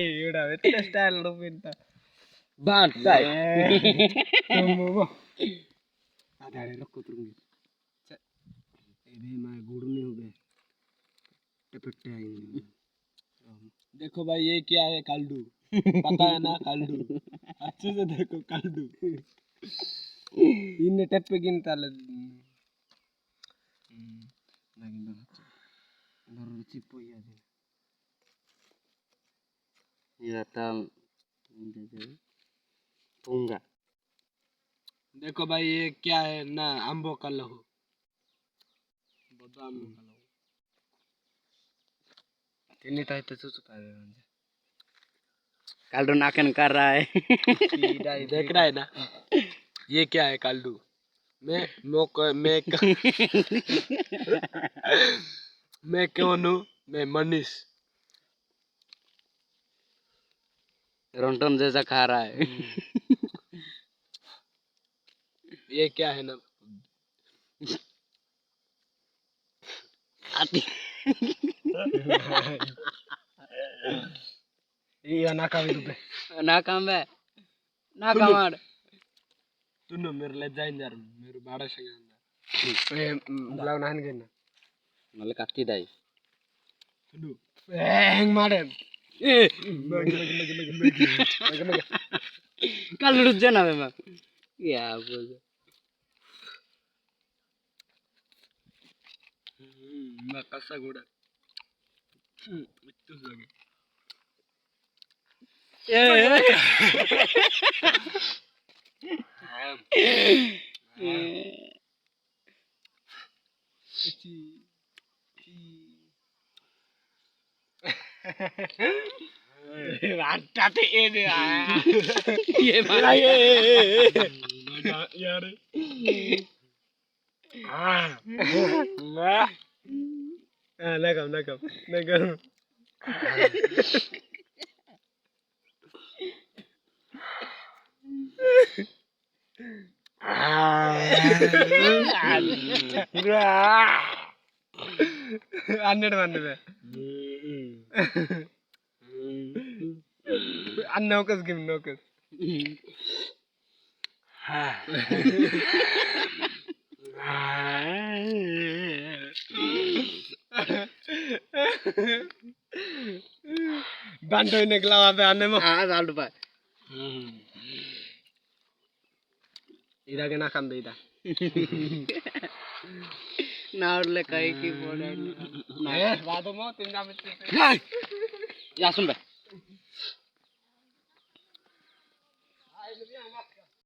एवढा वेळ स्टाईल रुपींता बांट काय तुम आधारे रखो तुम ए भाई मैं गुड़ नहीं हो गए टपटे आएंगे। देखो भाई ये क्या है काल्डू पता है ना काल्डू अच्छे से देखो काल्डू इन्हें टप्पे गिनता ले lagi baru cipu ya ये tam punga देखो भाई ये क्या है ना आंबो का लहू बादाम का लहू तिन्ही ताई तसंच पाहिजे म्हणजे काल्डू नाकन कर रहा है देख रहा है ना ये क्या है काल्डू मैं कौन हूँ मैं मनीष रोंटन जैसा खा रहा है ये क्या है ना आती ये नाका भी रुपए नाकाम है नाकाम तुनु मेरे ले जाइन यार मेरे बाड़ा से अंदर ए ब्लाउ नान के ना मला काटी दाई तुनु हैंग मारे ए कल रुक जाना मैं क्या बोल मैं कसा घोड़ा इतना लगे वाटते ये मला यार नगम अन्नड मानवे नौकस घेऊन नौकस बांधो निकला पे आने में हाँ साल्ट पाए इधर के ना खान दे इधर ना उड़ले कहीं की बोले ना वादो मो तीन जाम या सुन बे